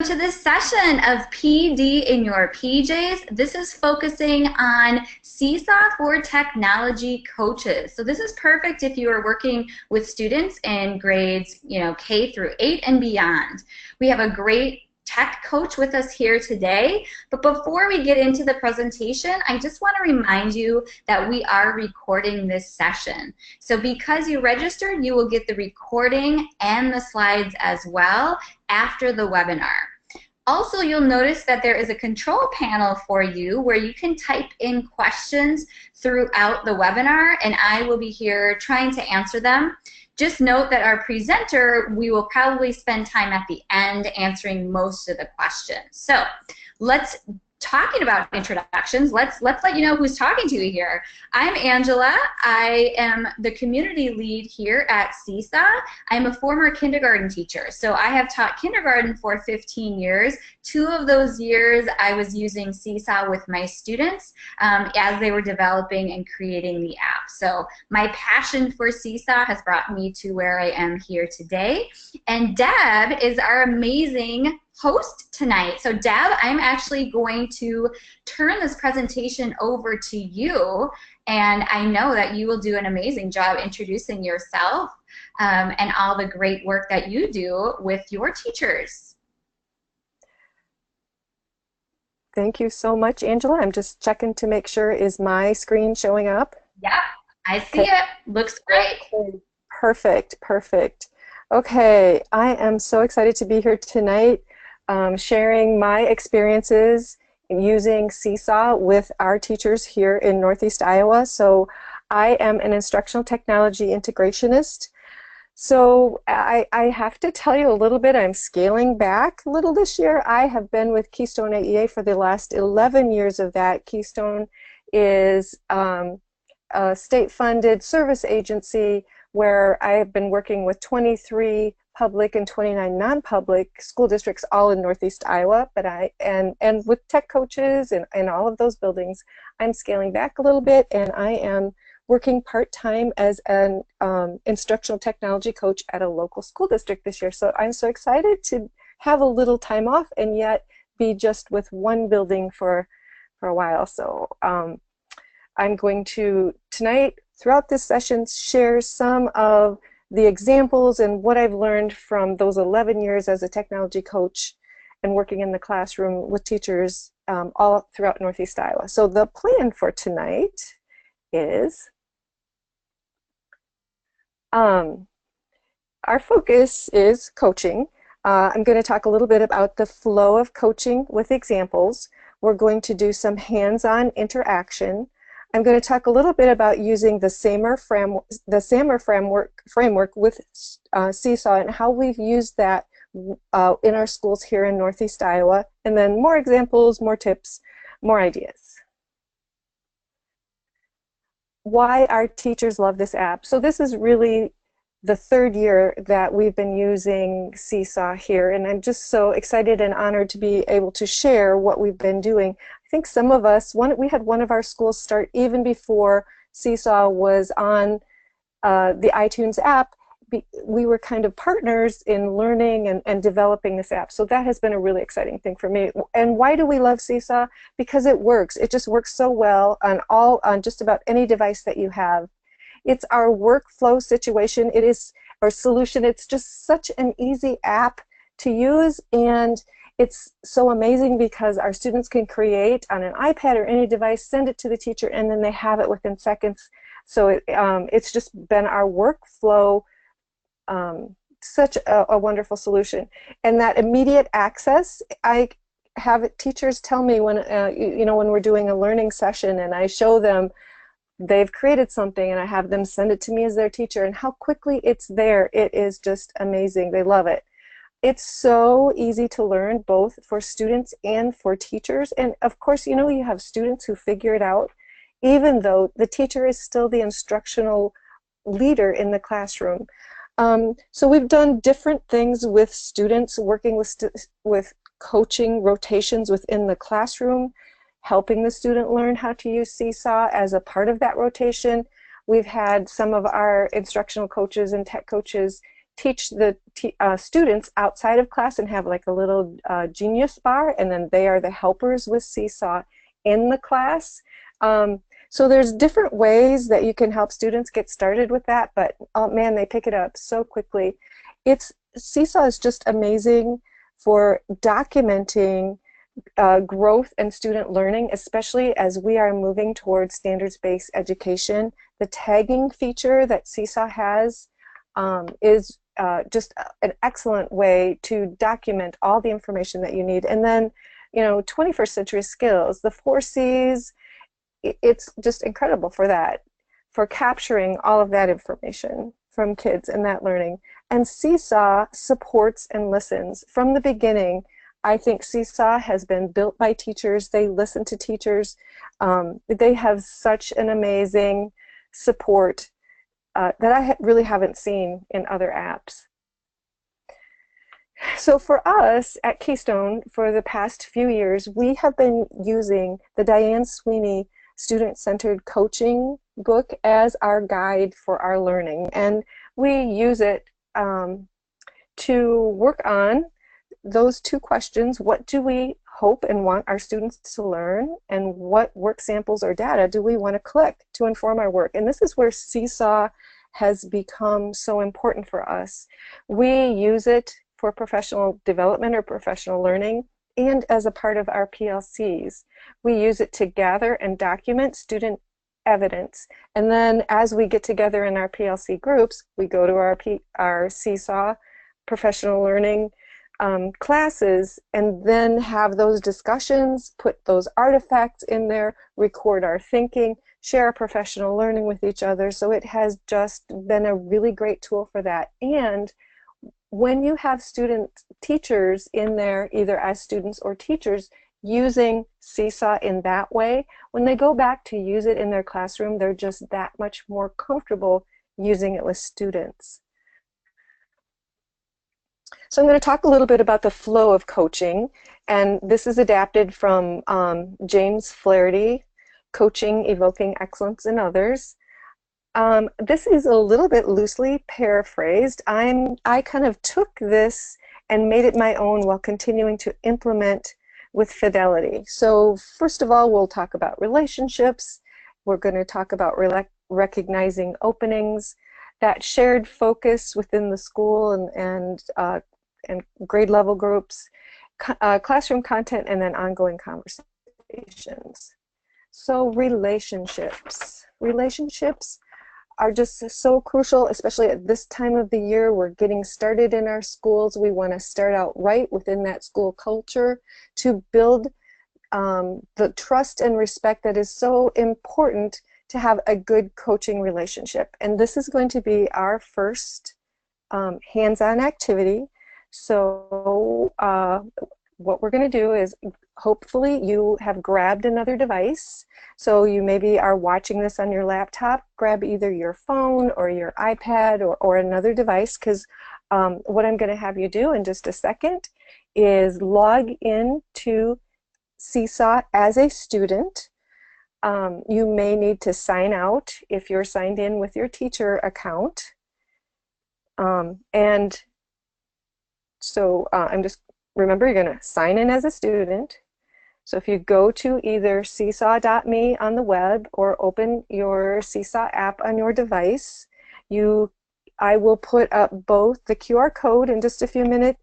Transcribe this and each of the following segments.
To this session of PD in your PJs. This is focusing on Seesaw for technology coaches. So this is perfect if you are working with students in grades, K through 8 and beyond. We have a great tech coach with us here today, but before we get into the presentation, I just want to remind you that we are recording this session. So because you registered, you will get the recording and the slides as well after the webinar. Also, you'll notice that there is a control panel for you where you can type in questions throughout the webinar, and I will be here trying to answer them. Just note that our presenter, we will probably spend time at the end answering most of the questions. So talking about introductions, let's let you know who's talking to you here. I'm Angela. I am the community lead here at Seesaw. I'm a former kindergarten teacher, so I have taught kindergarten for 15 years. 2 of those years I was using Seesaw with my students as they were developing and creating the app. So my passion for Seesaw has brought me to where I am here today. And Deb is our amazing host tonight. So Deb, I'm actually going to turn this presentation over to you, and I know that you will do an amazing job introducing yourself and all the great work that you do with your teachers. Thank you so much, Angela. I'm just checking to make sure, is my screen showing up? Yep, I see it. Looks great. Okay. Perfect, perfect. Okay, I am so excited to be here tonight. Sharing my experiences using Seesaw with our teachers here in Northeast Iowa. So I am an instructional technology integrationist. So I have to tell you a little bit, I'm scaling back a little this year. I have been with Keystone AEA for the last 11 years of that. Keystone is a state-funded service agency where I have been working with 23 public and 29 non-public school districts all in Northeast Iowa, but and with tech coaches and all of those buildings. I'm scaling back a little bit, and I am working part-time as an instructional technology coach at a local school district this year. So I'm so excited to have a little time off and yet be just with one building for a while. So I'm going to tonight, throughout this session, share some of the examples and what I've learned from those 11 years as a technology coach and working in the classroom with teachers all throughout Northeast Iowa. So the plan for tonight is our focus is coaching. I'm going to talk a little bit about the flow of coaching with examples. We're going to do some hands-on interaction. I'm going to talk a little bit about using the SAMR framework with Seesaw and how we've used that in our schools here in Northeast Iowa, and then more examples, more tips, more ideas. Why our teachers love this app. So this is really the 3rd year that we've been using Seesaw here, and I'm just so excited and honored to be able to share what we've been doing. I think some of us, we had one of our schools start even before Seesaw was on the iTunes app. We were kind of partners in learning and developing this app. So that has been a really exciting thing for me. And why do we love Seesaw? Because it works. It just works so well on just about any device that you have. It's our workflow situation. It is our solution. It's just such an easy app to use, and it's so amazing because our students can create on an iPad or any device, send it to the teacher, and then they have it within seconds. So it's just been our workflow, such a wonderful solution. And that immediate access, I have teachers tell me when when we're doing a learning session and I show them they've created something and I have them send it to me as their teacher, and how quickly it's there. It is just amazing. They love it. It's so easy to learn, both for students and for teachers. And of course, you have students who figure it out, even though the teacher is still the instructional leader in the classroom. So we've done different things with students, working with coaching rotations within the classroom, helping the student learn how to use Seesaw as a part of that rotation. We've had some of our instructional coaches and tech coaches teach the students outside of class and have like a little genius bar, and then they are the helpers with Seesaw in the class. So there's different ways that you can help students get started with that, but oh man, they pick it up so quickly. Seesaw is just amazing for documenting growth and student learning, especially as we are moving towards standards-based education. The tagging feature that Seesaw has is just an excellent way to document all the information that you need. And then, you know, 21st century skills, the 4Cs, it's just incredible for that, for capturing all of that information from kids and that learning. And Seesaw supports and listens. From the beginning, I think Seesaw has been built by teachers. They listen to teachers. They have such an amazing support that I really haven't seen in other apps. So for us at Keystone, for the past few years, we have been using the Diane Sweeney Student-Centered Coaching book as our guide for our learning. And we use it to work on those two questions. What do we hope and want our students to learn, and what work samples or data do we want to collect to inform our work? And this is where Seesaw has become so important for us. We use it for professional development or professional learning, and as a part of our PLCs. We use it to gather and document student evidence. And then as we get together in our PLC groups, we go to our Seesaw professional learning classes, and then have those discussions, put those artifacts in there, record our thinking, share our professional learning with each other. So it has just been a really great tool for that. And when you have teachers in there, either as students or teachers, using Seesaw in that way, when they go back to use it in their classroom, they're just that much more comfortable using it with students. So I'm going to talk a little bit about the flow of coaching, and this is adapted from James Flaherty, Coaching, Evoking Excellence in Others. This is a little bit loosely paraphrased. I kind of took this and made it my own while continuing to implement with fidelity. So first of all, we'll talk about relationships. We're going to talk about recognizing openings, that shared focus within the school and grade level groups, classroom content, and then ongoing conversations. So relationships are just so crucial, especially at this time of the year. We're getting started in our schools. We want to start out right within that school culture to build the trust and respect that is so important to have a good coaching relationship. And this is going to be our first hands-on activity. So what we're going to do is, hopefully you have grabbed another device. So you maybe are watching this on your laptop. Grab either your phone or your iPad or another device, because what I'm going to have you do in just a second is log in to Seesaw as a student. You may need to sign out if you're signed in with your teacher account. And so remember, you're going to sign in as a student. So if you go to either seesaw.me on the web or open your Seesaw app on your device, I will put up both the QR code in just a few minutes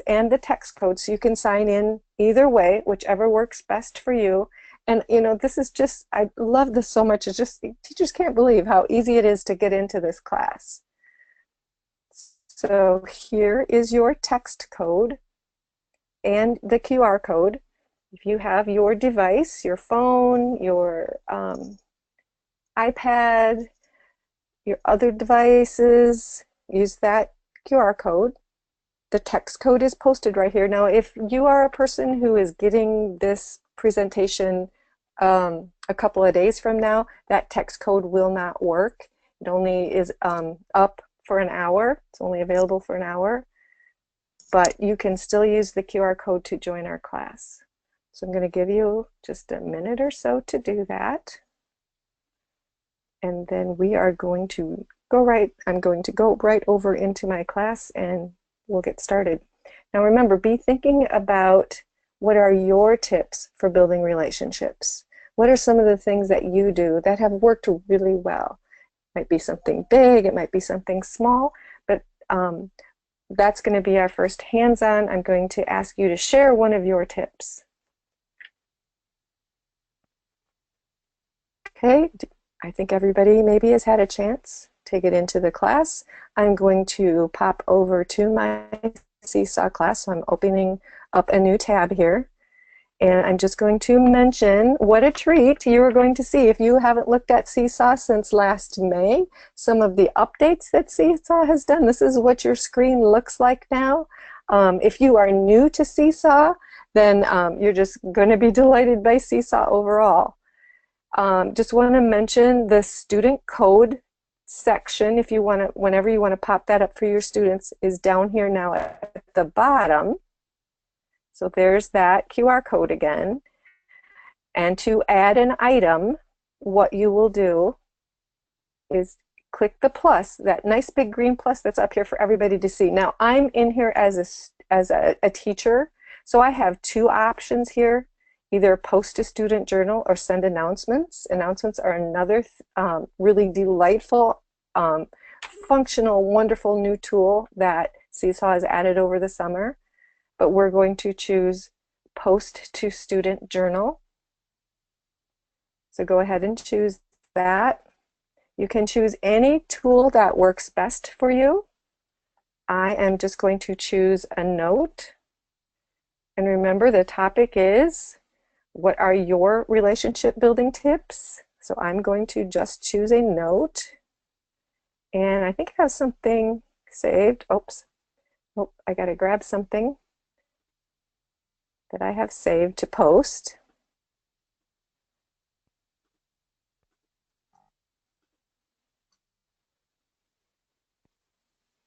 and the text code, so you can sign in either way, whichever works best for you. And you know, this is just, I love this so much. It's just, teachers can't believe how easy it is to get into this class. So here is your text code and the QR code. If you have your device, your phone, your iPad, your other devices, use that QR code. The text code is posted right here. Now, if you are a person who is getting this presentation a couple of days from now, that text code will not work. It only is up for an hour. It's only available for an hour. But you can still use the QR code to join our class. So I'm going to give you just a minute or so to do that. And then we are going to I'm going to go right over into my class and we'll get started. Now remember, be thinking about what are your tips for building relationships. What are some of the things that you do that have worked really well? It might be something big, it might be something small, but that's going to be our first hands-on. I'm going to ask you to share one of your tips. Okay, I think everybody maybe has had a chance to get into the class. I'm going to pop over to my Seesaw class, so I'm opening up a new tab here. And I'm just going to mention what a treat you are going to see if you haven't looked at Seesaw since last May. Some of the updates that Seesaw has done. This is what your screen looks like now. If you are new to Seesaw, then you're just going to be delighted by Seesaw overall. Just want to mention the student code section, if you want to, whenever you want to pop that up for your students, is down here now at the bottom. So there's that QR code again. And to add an item, what you will do is click the plus, that nice big green plus that's up here for everybody to see. Now I'm in here as a teacher, so I have two options here. Either post a student journal or send announcements. Announcements are another really delightful, functional, wonderful new tool that Seesaw has added over the summer. But we're going to choose post to student journal. So go ahead and choose that. You can choose any tool that works best for you. I am just going to choose a note. And remember, the topic is, what are your relationship building tips? So I'm going to just choose a note. And I think I have something saved. Oops. Oh, I got to grab something that I have saved to post.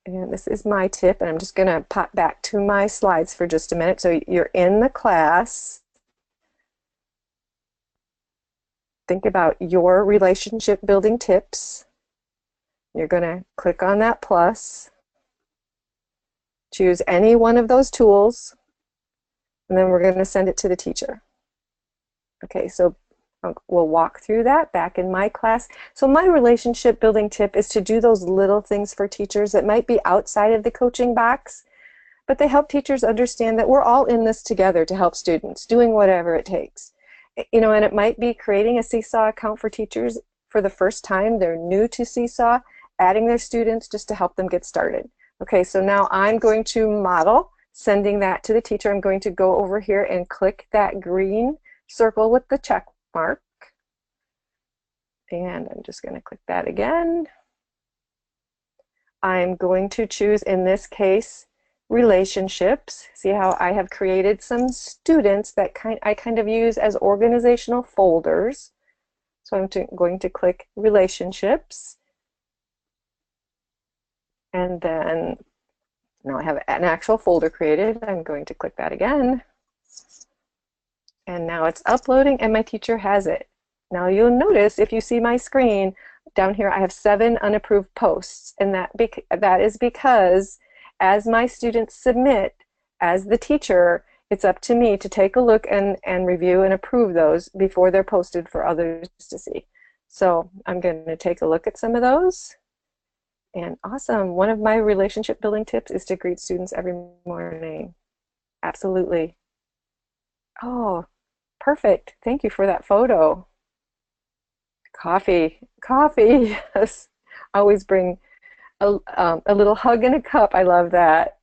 And this is my tip, and I'm just going to pop back to my slides for just a minute. So you're in the class. Think about your relationship building tips. You're going to click on that plus, choose any one of those tools, and then we're going to send it to the teacher. Okay, so we'll walk through that back in my class. So my relationship building tip is to do those little things for teachers that might be outside of the coaching box, but they help teachers understand that we're all in this together to help students, doing whatever it takes. You know, and it might be creating a Seesaw account for teachers for the first time. They're new to Seesaw, adding their students just to help them get started. Okay, so now I'm going to model sending that to the teacher. I'm going to go over here and click that green circle with the check mark. And I'm just going to click that again. I'm going to choose, in this case, relationships. See how I have created some students that I kind of use as organizational folders. So I'm going to click relationships. And then now I have an actual folder created. I'm going to click that again. And now it's uploading and my teacher has it. Now you'll notice if you see my screen down here, I have 7 unapproved posts. And that is because as my students submit, as the teacher, it's up to me to take a look and review and approve those before they're posted for others to see. So I'm going to take a look at some of those. And awesome. One of my relationship building tips is to greet students every morning. Absolutely. Oh, perfect. Thank you for that photo. Coffee. Coffee. Yes. Always bring a little hug in a cup. I love that.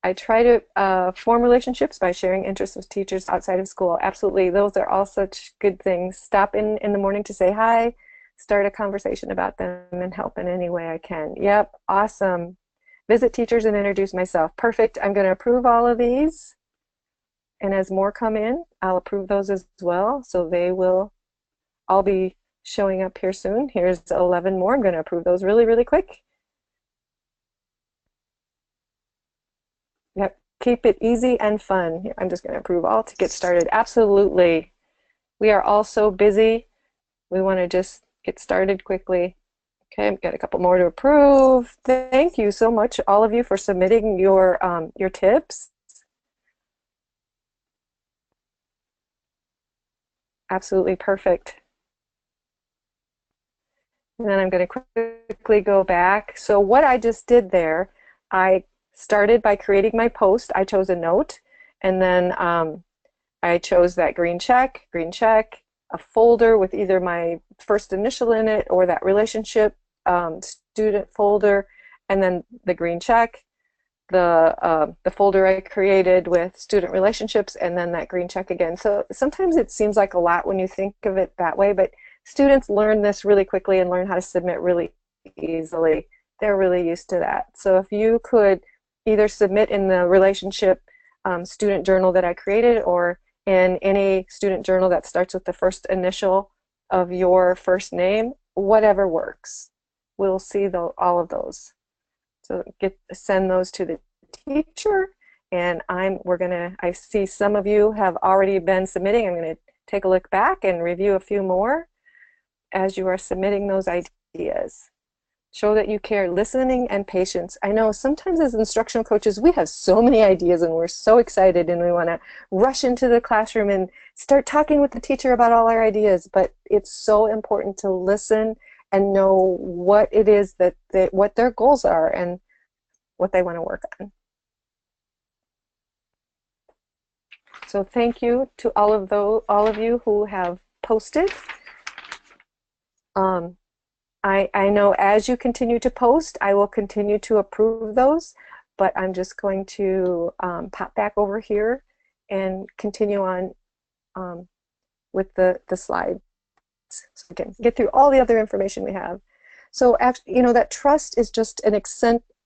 I try to form relationships by sharing interests with teachers outside of school. Absolutely. Those are all such good things. Stop in the morning to say hi, start a conversation about them, and help in any way I can. Yep. Awesome. Visit teachers and introduce myself. Perfect. I'm going to approve all of these. And as more come in, I'll approve those as well. So they will all be showing up here soon. Here's 11 more. I'm going to approve those really, really quick. Yep, keep it easy and fun. Here, I'm just going to approve all to get started. Absolutely. We are all so busy. We want to just get started quickly. Okay, I've got a couple more to approve. Thank you so much, all of you, for submitting your tips. Absolutely perfect. And then I'm going to quickly go back. So what I just did there, I started by creating my post. I chose a note, and then I chose that green check, a folder with either my first initial in it or that relationship student folder, and then the green check, the folder I created with student relationships, and then that green check again. So sometimes it seems like a lot when you think of it that way, but students learn this really quickly and learn how to submit really easily. They're really used to that. So if you could either submit in the relationship student journal that I created, or in any student journal that starts with the first initial of your first name, whatever works. We'll see all of those. So send those to the teacher, and I see some of you have already been submitting. I'm going to take a look back and review a few more as you are submitting those ideas. Show that you care, listening and patience. I know sometimes as instructional coaches, we have so many ideas and we're so excited and we want to rush into the classroom and start talking with the teacher about all our ideas, but it's so important to listen and know what it is what their goals are and what they want to work on. So thank you to all of you who have posted. I know as you continue to post, I will continue to approve those, but I'm just going to pop back over here and continue on with the slides so we can get through all the other information we have. So actually, that trust is just an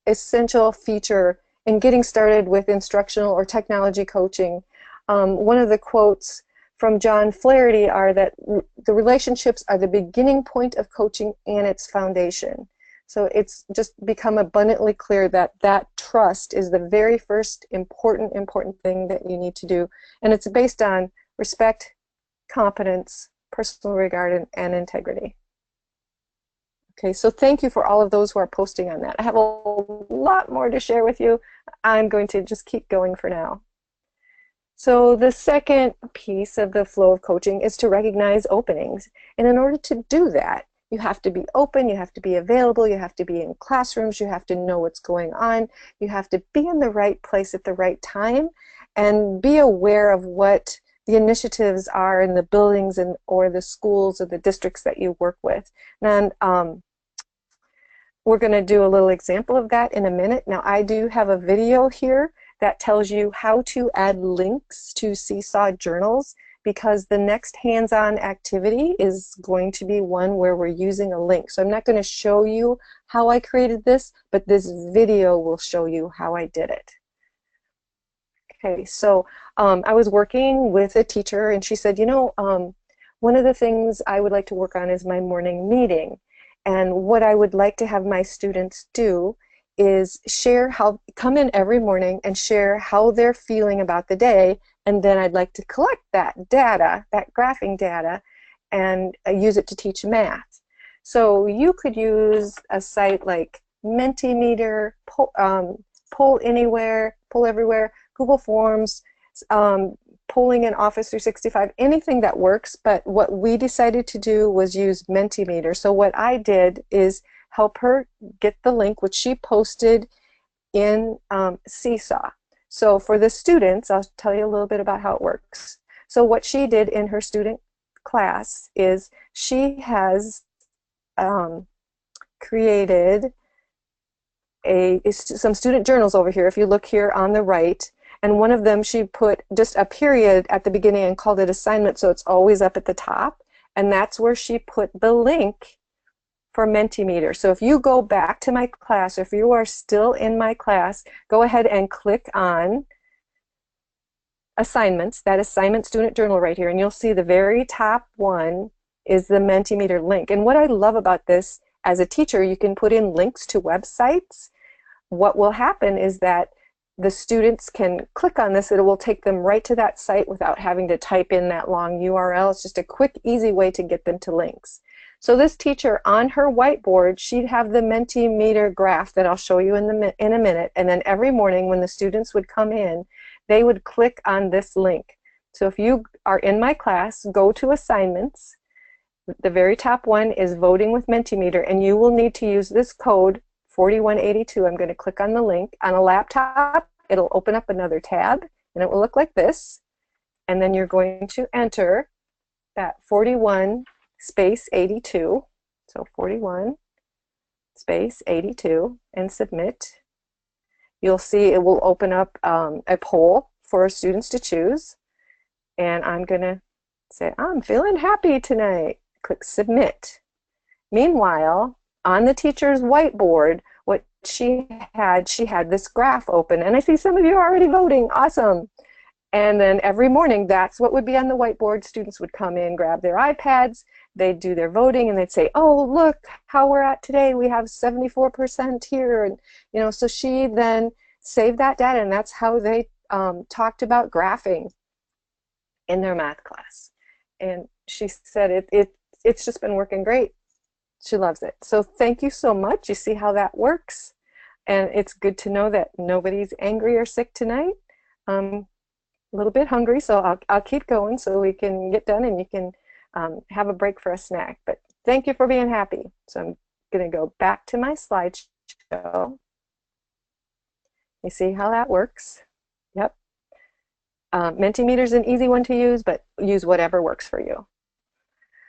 essential feature in getting started with instructional or technology coaching. One of the quotes from John Flaherty are that the relationships are the beginning point of coaching and its foundation. So it's just become abundantly clear that that trust is the very first important thing that you need to do. And it's based on respect, competence, personal regard, and integrity. Okay, so thank you for all of those who are posting on that. I have a lot more to share with you. I'm going to just keep going for now. So the second piece of the flow of coaching is to recognize openings. And in order to do that, you have to be open, you have to be available, you have to be in classrooms, you have to know what's going on, you have to be in the right place at the right time, and be aware of what the initiatives are in the buildings or the schools or the districts that you work with. And we're going to do a little example of that in a minute. Now, I do have a video here that tells you how to add links to Seesaw journals, because the next hands-on activity is going to be one where we're using a link. So I'm not going to show you how I created this, but this video will show you how I did it. Okay, so I was working with a teacher and she said, one of the things I would like to work on is my morning meeting. And what I would like to have my students do is come in every morning and share how they're feeling about the day, and then I'd like to collect that data, that graphing data, and use it to teach math. So you could use a site like Mentimeter, Poll Anywhere, Poll Everywhere, Google Forms, polling in Office 365, anything that works, but what we decided to do was use Mentimeter. So what I did is help her get the link, which she posted in Seesaw. So for the students, I'll tell you a little bit about how it works. So what she did in her student class is she has created some student journals over here. If you look here on the right, and one of them she put just a period at the beginning and called it assignment, so it's always up at the top, and that's where she put the link for Mentimeter. So if you go back to my class, if you are still in my class, go ahead and click on assignments, that assignment student journal right here, and you'll see the very top one is the Mentimeter link. And what I love about this, as a teacher, you can put in links to websites. What will happen is that the students can click on this, it will take them right to that site without having to type in that long URL. It's just a quick, easy way to get them to links. So this teacher, on her whiteboard, she'd have the Mentimeter graph that I'll show you in a minute, and then every morning when the students would come in, they would click on this link. So if you are in my class, go to assignments. The very top one is voting with Mentimeter, and you will need to use this code 4182. I'm going to click on the link. On a laptop, it'll open up another tab, and it will look like this. And then you're going to enter that 41 space 82. So 41 space 82 and submit. You'll see it will open up a poll for students to choose. And I'm going to say, I'm feeling happy tonight. Click submit. Meanwhile, on the teacher's whiteboard, what she had this graph open. And I see some of you are already voting. Awesome. And then every morning, that's what would be on the whiteboard. Students would come in, grab their iPads, they'd do their voting, and they'd say, oh, look how we're at today. We have 74% here. And, you know, so she then saved that data, and that's how they talked about graphing in their math class. And she said it's just been working great. She loves it. So thank you so much. You see how that works? And it's good to know that nobody's angry or sick tonight. A little bit hungry, so I'll keep going so we can get done and you can have a break for a snack. But thank you for being happy. So I'm going to go back to my slideshow. You see how that works? Yep. Mentimeter is an easy one to use, but use whatever works for you.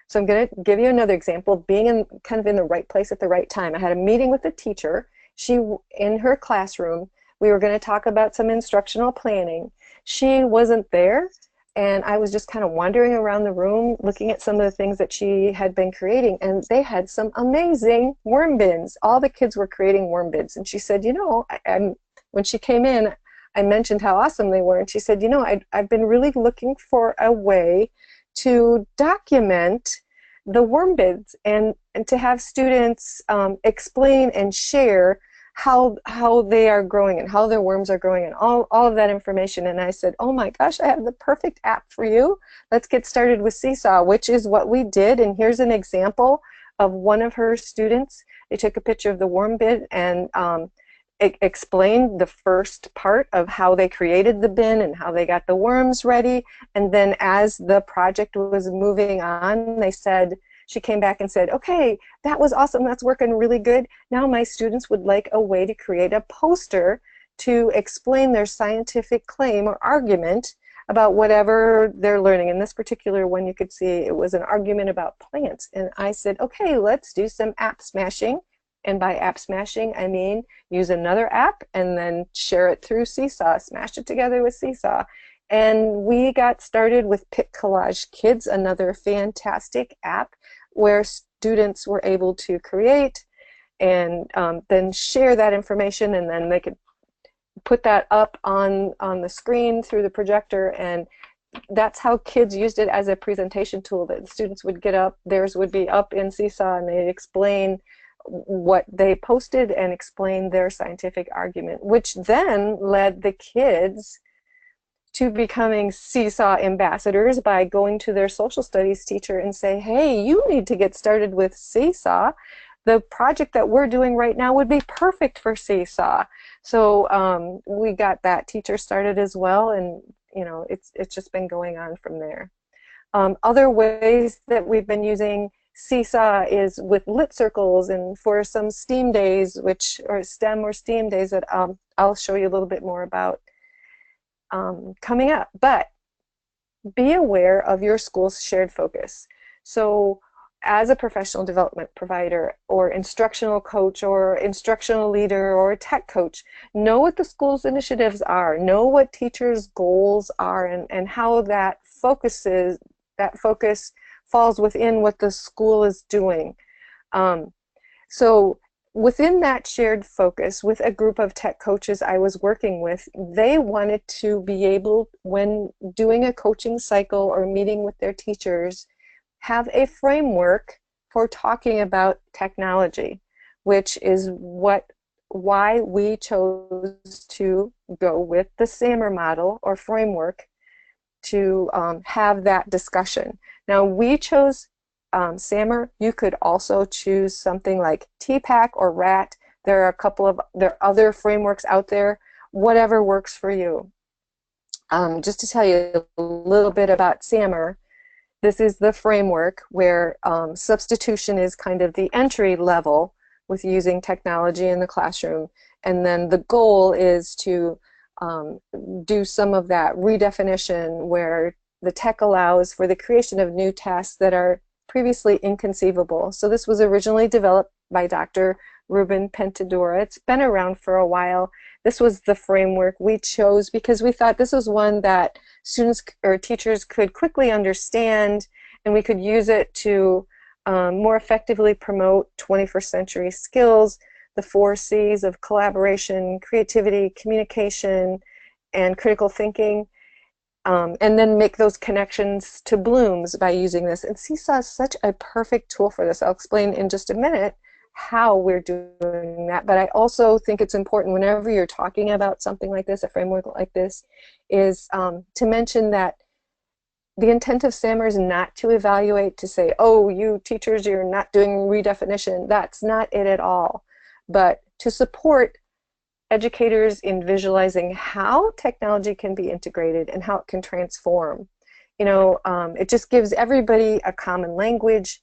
So I'm going to give you another example of being kind of in the right place at the right time. I had a meeting with a teacher. In her classroom, we were going to talk about some instructional planning. She wasn't there, and I was just kind of wandering around the room looking at some of the things that she had been creating, and they had some amazing worm bins. All the kids were creating worm bins, and she said, you know, when she came in, I mentioned how awesome they were, and she said, you know, I've been really looking for a way to document the worm bins and to have students explain and share how they are growing and how their worms are growing and all of that information. And I said, oh my gosh, I have the perfect app for you. Let's get started with Seesaw, which is what we did. And here's an example of one of her students. They took a picture of the worm bin and explained the first part of how they created the bin and how they got the worms ready. And then as the project was moving on, she came back and said, okay, that was awesome, that's working really good. Now my students would like a way to create a poster to explain their scientific claim or argument about whatever they're learning. In this particular one, you could see it was an argument about plants. And I said, okay, let's do some app smashing. And by app smashing, I mean use another app and then share it through Seesaw, smash it together with Seesaw. And we got started with Pic Collage Kids, another fantastic app where students were able to create and then share that information, and then they could put that up on the screen through the projector, and that's how kids used it as a presentation tool. That the students would get up, theirs would be up in Seesaw, and they'd explain what they posted and explain their scientific argument, which then led the kids to becoming Seesaw ambassadors by going to their social studies teacher and say, hey, you need to get started with Seesaw. The project that we're doing right now would be perfect for Seesaw. So we got that teacher started as well, and you know, it's just been going on from there. Other ways that we've been using Seesaw is with lit circles and for some STEAM days, or STEM or STEAM days that I'll show you a little bit more about coming up. But be aware of your school's shared focus. So as a professional development provider or instructional coach or instructional leader or tech coach, know what the school's initiatives are, know what teachers' goals are, and how that focus falls within what the school is doing. So within that shared focus, with a group of tech coaches I was working with, they wanted to be able, when doing a coaching cycle or meeting with their teachers, have a framework for talking about technology, which is why we chose to go with the SAMR model or framework to have that discussion. Now, we chose SAMR. You could also choose something like TPAC or RAT. There are there are other frameworks out there, whatever works for you. Just to tell you a little bit about SAMR, this is the framework where substitution is kind of the entry level with using technology in the classroom. And then the goal is to do some of that redefinition where the tech allows for the creation of new tasks that are previously inconceivable. So this was originally developed by Dr. Ruben Pentadura. It's been around for a while. This was the framework we chose because we thought this was one that students or teachers could quickly understand, and we could use it to more effectively promote 21st century skills, the 4 C's of collaboration, creativity, communication, and critical thinking, and then make those connections to Bloom's by using this. And Seesaw is such a perfect tool for this. I'll explain in just a minute how we're doing that. But I also think it's important whenever you're talking about something like this, a framework like this, is to mention that the intent of SAMR is not to evaluate, to say, oh, you teachers, you're not doing redefinition. That's not it at all. But to support educators in visualizing how technology can be integrated and how it can transform. You know, it just gives everybody a common language.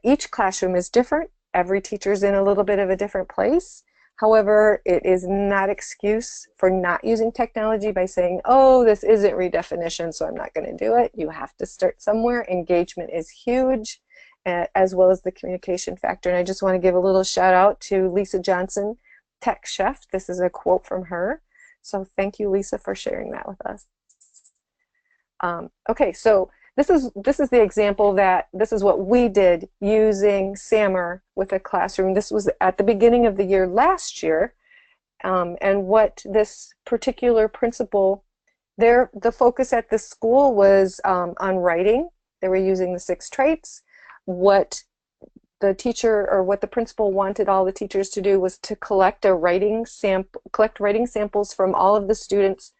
Each classroom is different. Every teacher's in a little bit of a different place. However, it is not excuse for not using technology by saying, oh, this isn't redefinition, so I'm not going to do it. You have to start somewhere. Engagement is huge, as well as the communication factor. And I just want to give a little shout out to Lisa Johnson, Tech Chef. This is a quote from her. So thank you, Lisa, for sharing that with us. Okay, so this is the example that this is what we did using SAMR with a classroom. This was at the beginning of the year last year, and what this particular principal, the focus at the school was on writing. They were using the 6 traits. What the teacher or what the principal wanted all the teachers to do was to collect writing samples from all of the students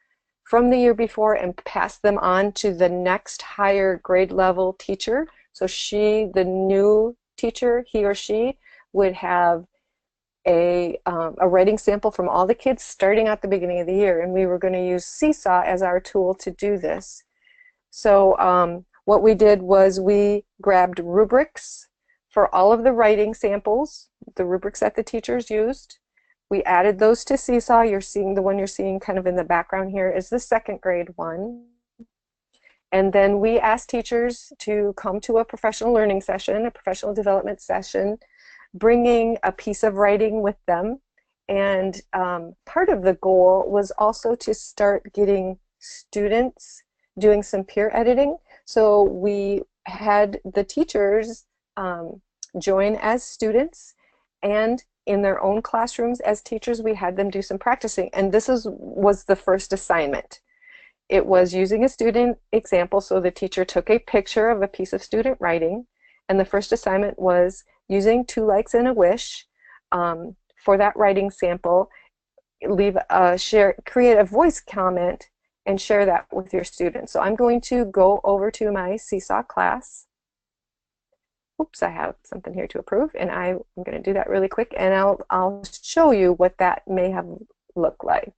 from the year before and pass them on to the next higher grade level teacher. So the new teacher, he or she, would have a writing sample from all the kids starting at the beginning of the year, and we were going to use Seesaw as our tool to do this. So what we did was we grabbed rubrics for all of the writing samples, the rubrics that the teachers used. We added those to Seesaw. The one you're seeing kind of in the background here is the 2nd grade one. And then we asked teachers to come to a professional learning session, a professional development session, bringing a piece of writing with them. And part of the goal was also to start getting students doing some peer editing. So we had the teachers join as students, and in their own classrooms as teachers, we had them do some practicing. And this was the first assignment. It was using a student example, so the teacher took a picture of a piece of student writing, and the first assignment was using 2 likes and a wish for that writing sample. Create a voice comment and share that with your students. So I'm going to go over to my Seesaw class. Oops, I have something here to approve, and I'm going to do that really quick, and I'll show you what that may have looked like.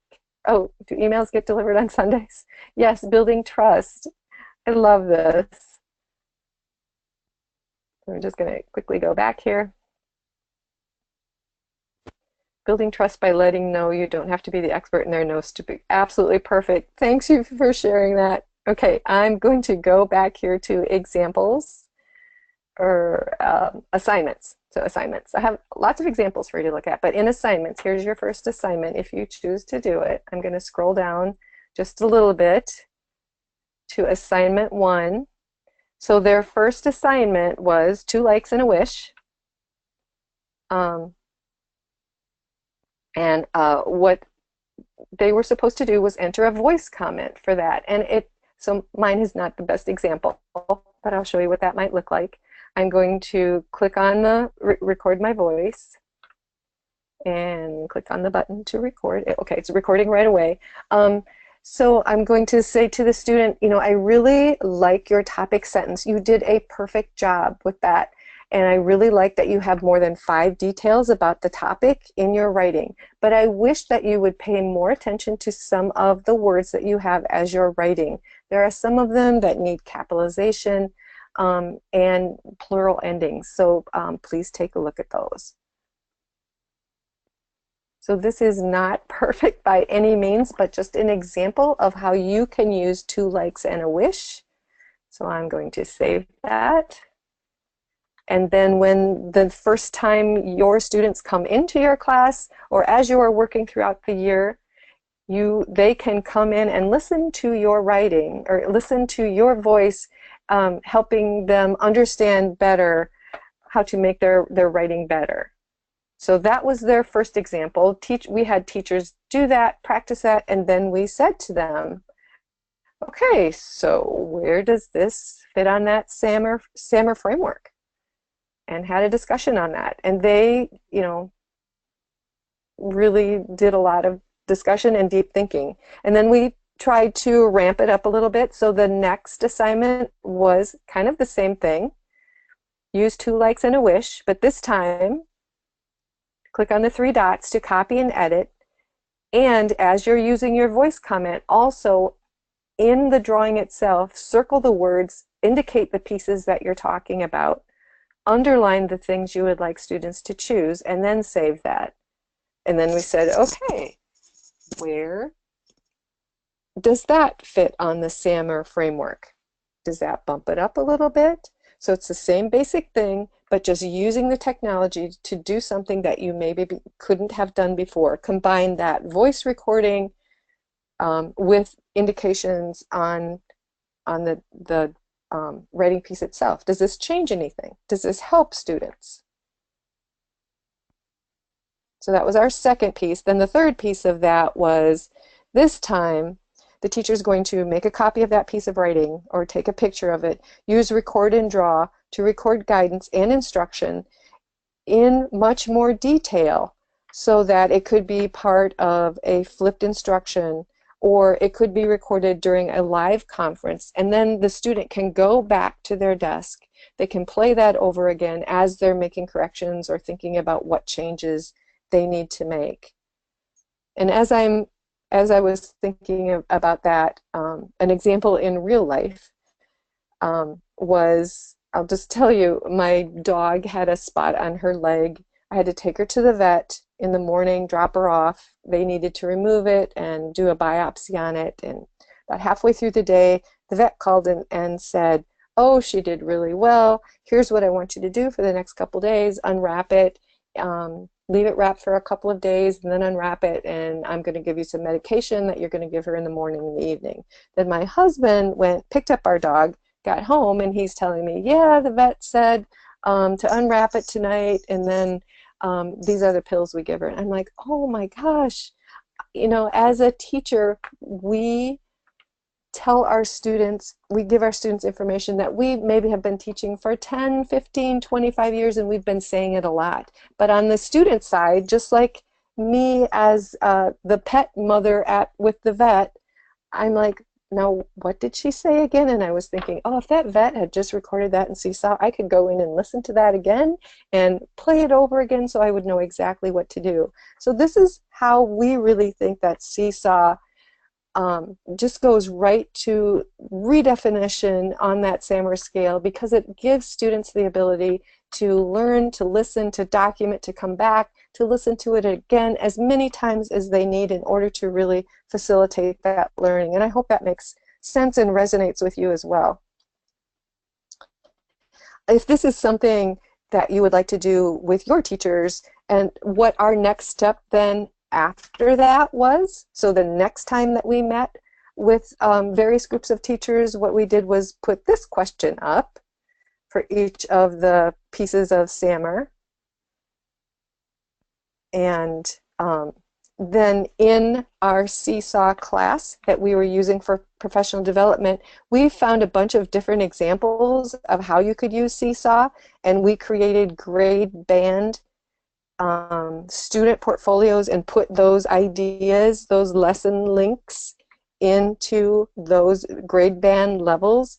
Oh, do emails get delivered on Sundays? Yes, building trust. I love this. I'm just going to quickly go back here. Building trust by letting know you don't have to be the expert in their notes to be absolutely perfect. Thanks you for sharing that. Okay, I'm going to go back here to examples or assignments. So assignments. I have lots of examples for you to look at, but in assignments, here's your first assignment. If you choose to do it, I'm going to scroll down just a little bit to assignment 1. So their first assignment was 2 likes and a wish. What they were supposed to do was enter a voice comment for that. So mine is not the best example, but I'll show you what that might look like. I'm going to click on the record my voice and click on the button to record. Okay, it's recording right away. So I'm going to say to the student, you know, I really like your topic sentence. You did a perfect job with that. And I really like that you have more than 5 details about the topic in your writing. But I wish that you would pay more attention to some of the words that you have as you're writing. There are some of them that need capitalization and plural endings. So please take a look at those. So this is not perfect by any means, but just an example of how you can use 2 likes and a wish. So I'm going to save that. And then when the first time your students come into your class, or as you are working throughout the year, they can come in and listen to your writing or listen to your voice, helping them understand better how to make their writing better. So that was their first example. We had teachers do that, practice that, and then we said to them, okay, so where does this fit on that SAMR framework? And had a discussion on that. And they, you know, really did a lot of discussion and deep thinking. And then we tried to ramp it up a little bit. So the next assignment was kind of the same thing. Use 2 likes and a wish, but this time click on the 3 dots to copy and edit. And as you're using your voice comment, also in the drawing itself, circle the words, indicate the pieces that you're talking about, underline the things you would like students to choose, and then save that. And then we said, okay, where does that fit on the SAMR framework? Does that bump it up a little bit? So it's the same basic thing, but just using the technology to do something that you maybe couldn't have done before. Combine that voice recording with indications on the writing piece itself. Does this change anything? Does this help students? So that was our second piece. Then the third piece of that was, this time the teacher is going to make a copy of that piece of writing or take a picture of it, use record and draw to record guidance and instruction in much more detail so that it could be part of a flipped instruction, or it could be recorded during a live conference, and then the student can go back to their desk. They can play that over again as they're making corrections or thinking about what changes they need to make. And as I was thinking about that, an example in real life was, I'll just tell you, my dog had a spot on her leg. I had to take her to the vet in the morning, drop her off. They needed to remove it and do a biopsy on it. And about halfway through the day, the vet called in and said, oh, she did really well. Here's what I want you to do for the next couple days. Unwrap it, leave it wrapped for a couple of days, and then unwrap it, and I'm going to give you some medication that you're going to give her in the morning and the evening. Then my husband picked up our dog, got home, and he's telling me, yeah, the vet said to unwrap it tonight, and then these are the pills we give her. And I'm like, oh my gosh, you know, as a teacher, we tell our students, we give our students information that we maybe have been teaching for 10, 15, 25 years, and we've been saying it a lot. But on the student side, just like me as the pet mother with the vet, I'm like, now what did she say again? And I was thinking, oh, if that vet had just recorded that in Seesaw, I could go in and listen to that again and play it over again so I would know exactly what to do. So this is how we really think that Seesaw just goes right to redefinition on that SAMR scale, because it gives students the ability to learn, to listen, to document, to come back, to listen to it again as many times as they need in order to really facilitate that learning. And I hope that makes sense and resonates with you as well. If this is something that you would like to do with your teachers, and what our next step then after that was, so the next time that we met with various groups of teachers, what we did was put this question up for each of the pieces of SAMR. And then in our Seesaw class that we were using for professional development, we found a bunch of different examples of how you could use Seesaw, and we created grade band student portfolios and put those ideas, those lesson links, into those grade band levels.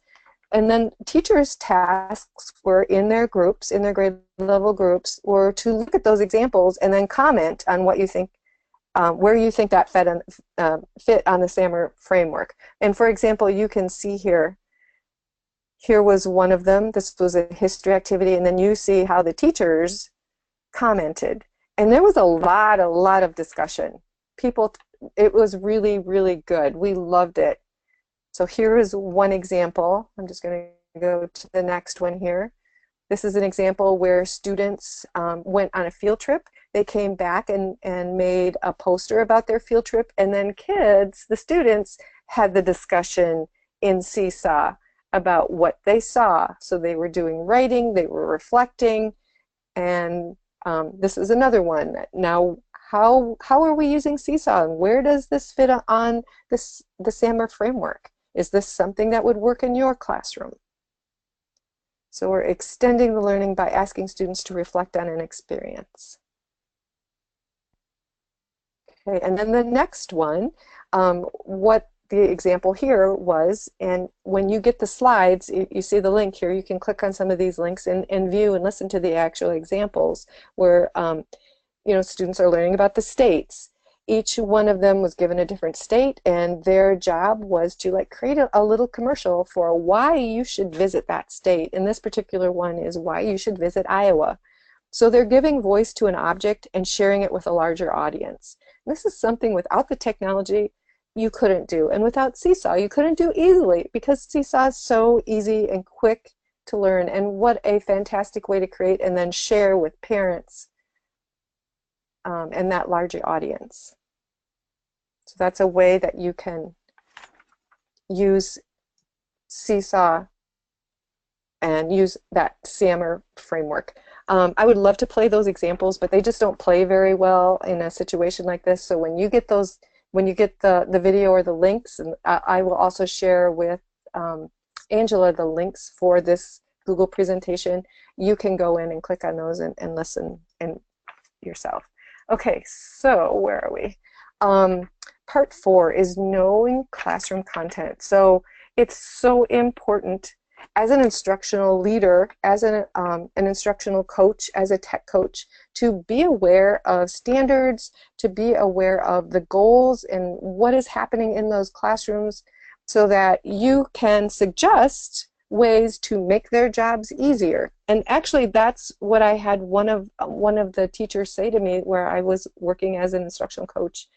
And then teachers' tasks were in their groups, in their grade level groups, were to look at those examples and then comment on what you think, where you think that fit on the SAMR framework. And for example, you can see here, here was one of them. This was a history activity, and then you see how the teachers commented. And there was a lot of discussion. People, it was really, really good. We loved it. So here is one example. I'm just going to go to the next one here. This is an example where students went on a field trip. They came back and made a poster about their field trip, and then kids, the students, had the discussion in Seesaw about what they saw. So they were doing writing, they were reflecting, and this is another one. Now, how are we using Seesaw, and where does this fit on the SAMR framework? Is this something that would work in your classroom? So we're extending the learning by asking students to reflect on an experience. Okay, and then the next one, what the example here was, and when you get the slides, you see the link here, you can click on some of these links and view and listen to the actual examples where you know, students are learning about the states. Each one of them was given a different state, and their job was to like create a little commercial for why you should visit that state. And this particular one is why you should visit Iowa. So they're giving voice to an object and sharing it with a larger audience. This is something without the technology you couldn't do, and without Seesaw you couldn't do easily, because Seesaw is so easy and quick to learn. And what a fantastic way to create and then share with parents and that larger audience. So that's a way that you can use Seesaw and use that SAMR framework. I would love to play those examples, but they just don't play very well in a situation like this. So when you get those, when you get the video or the links, and I will also share with Angela the links for this Google presentation, you can go in and click on those and listen and yourself. Okay, so where are we? Part 4 is knowing classroom content. So it's so important as an instructional leader, as an instructional coach, as a tech coach, to be aware of standards, to be aware of the goals and what is happening in those classrooms, so that you can suggest ways to make their jobs easier. And actually that's what I had one of the teachers say to me where I was working as an instructional coach.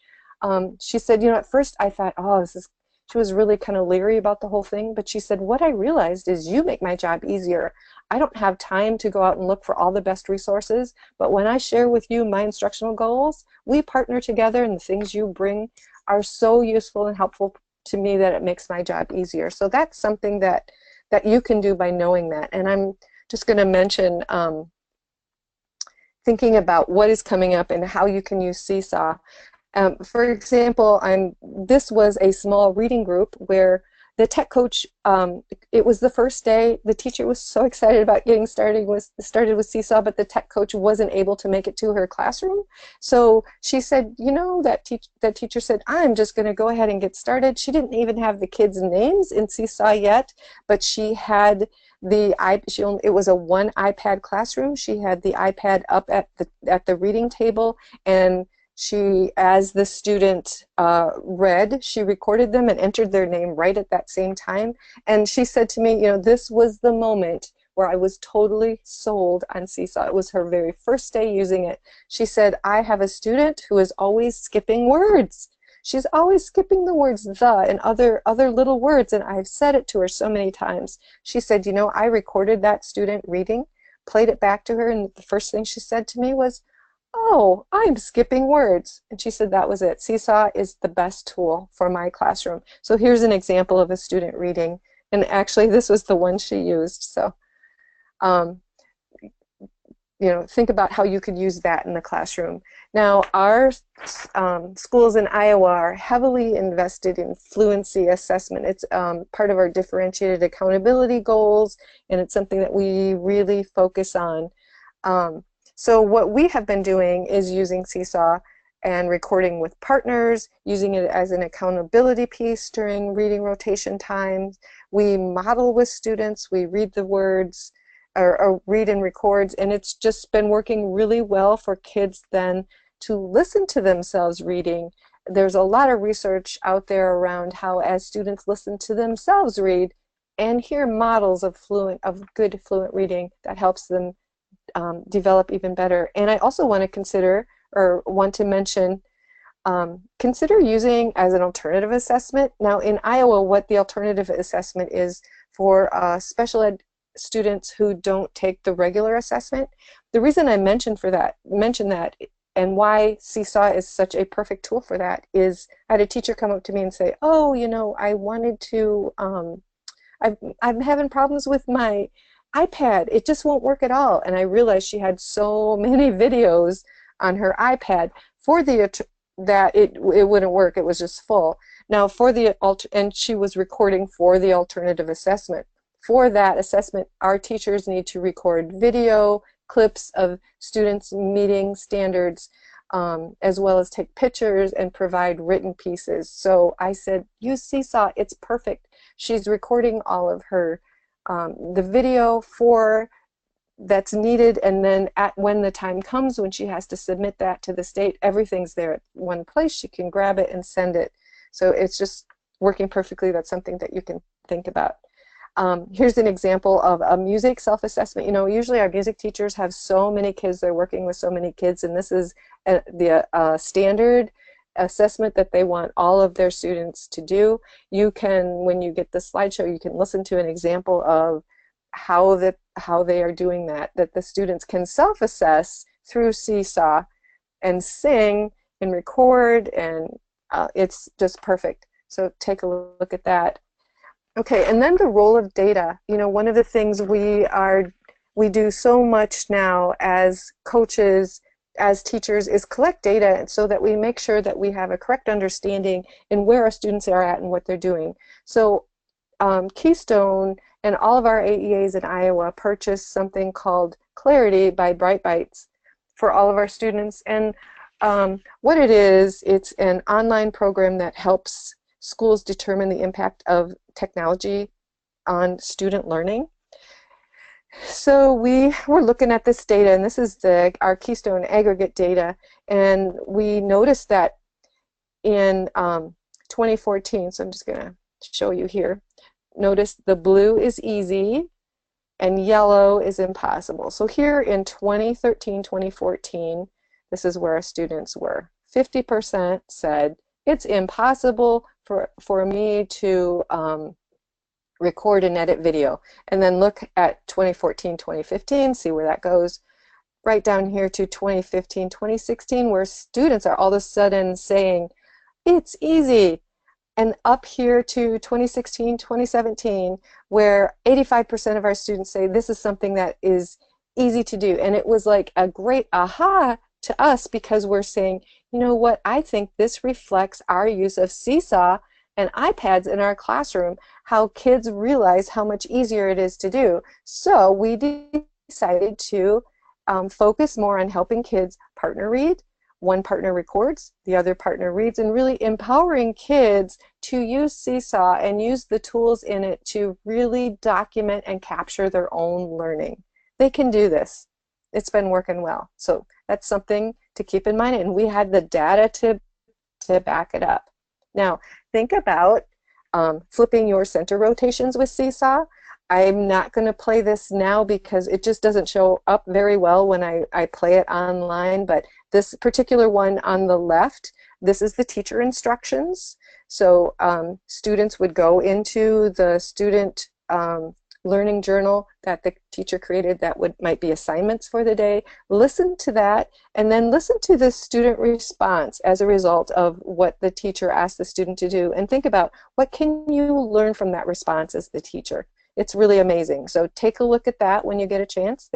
She said, you know, at first I thought, oh, this is, she was really kind of leery about the whole thing, but she said, what I realized is you make my job easier. I don't have time to go out and look for all the best resources, but when I share with you my instructional goals, we partner together, and the things you bring are so useful and helpful to me that it makes my job easier. So that's something that you can do by knowing that. And I'm just going to mention thinking about what is coming up and how you can use Seesaw. For example, this was a small reading group where the tech coach, it was the first day, the teacher was so excited about getting started with Seesaw, but the tech coach wasn't able to make it to her classroom. So she said, you know, that teacher said, I'm just going to go ahead and get started. She didn't even have the kids' names in Seesaw yet, but she had it was a one iPad classroom. She had the iPad up at the reading table, and she, as the student read, she recorded them and entered their name right at that same time. And she said to me, you know, this was the moment where I was totally sold on Seesaw. It was her very first day using it. She said, I have a student who is always skipping words. She's always skipping the words the and other little words, and I've said it to her so many times. She said, you know, I recorded that student reading, played it back to her, and the first thing she said to me was, oh, I'm skipping words. And she said that was it. Seesaw is the best tool for my classroom. So here's an example of a student reading. And actually, this was the one she used. So, you know, think about how you could use that in the classroom. Now, our schools in Iowa are heavily invested in fluency assessment. It's part of our differentiated accountability goals, and it's something that we really focus on. So what we have been doing is using Seesaw and recording with partners, using it as an accountability piece during reading rotation times. We model with students, we read the words, or read and records, and it's just been working really well for kids then to listen to themselves reading. There's a lot of research out there around how as students listen to themselves read and hear models of good fluent reading, that helps them develop even better. And I also want to mention, consider using as an alternative assessment. Now in Iowa, what the alternative assessment is for special ed students who don't take the regular assessment. The reason I mention that and why Seesaw is such a perfect tool for that is I had a teacher come up to me and say, oh, I wanted to, I'm having problems with my iPad. It just won't work at all. And I realized she had so many videos on her iPad that it wouldn't work. It was just full. Now and she was recording for the alternative assessment. For that assessment, our teachers need to record video clips of students meeting standards, as well as take pictures and provide written pieces. So I said, use Seesaw, it's perfect. She's recording all of her the video that's needed, and then when the time comes when she has to submit that to the state, everything's there at one place. She can grab it and send it. So it's just working perfectly. That's something that you can think about. Here's an example of a music self-assessment. Usually our music teachers have so many kids, they're working with so many kids, and this is the standard assessment that they want all of their students to do. You can, when you get the slideshow, you can listen to an example of how they are doing that the students can self-assess through Seesaw and sing and record, and it's just perfect. So take a look at that. Okay, and then the role of data. One of the things we do so much now as coaches, as teachers, is collect data so that we make sure that we have a correct understanding in where our students are at and what they're doing. So Keystone and all of our AEAs in Iowa purchased something called Clarity by Bright Bites for all of our students. And what it is, it's an online program that helps schools determine the impact of technology on student learning. So we were looking at this data, and this is our Keystone aggregate data, and we noticed that in 2014, so I'm just going to show you here, notice the blue is easy and yellow is impossible. So here in 2013, 2014, this is where our students were. 50% said it's impossible for me to record and edit video. And then look at 2014, 2015, see where that goes. Right down here to 2015, 2016, where students are all of a sudden saying, it's easy. And up here to 2016, 2017, where 85% of our students say this is something that is easy to do. And it was like a great aha to us, because we're saying, you know what, I think this reflects our use of Seesaw and iPads in our classroom, how kids realize how much easier it is to do. So we decided to focus more on helping kids partner read. One partner records, the other partner reads, and really empowering kids to use Seesaw and use the tools in it to really document and capture their own learning. They can do this. It's been working well. So that's something to keep in mind, and we had the data to back it up. Now, think about flipping your center rotations with Seesaw. I'm not going to play this now because it just doesn't show up very well when I play it online, but this particular one on the left, this is the teacher instructions. So students would go into the student learning journal that the teacher created that might be assignments for the day, listen to that, and then listen to the student response as a result of what the teacher asked the student to do, and think about what can you learn from that response as the teacher. It's really amazing. So take a look at that when you get a chance.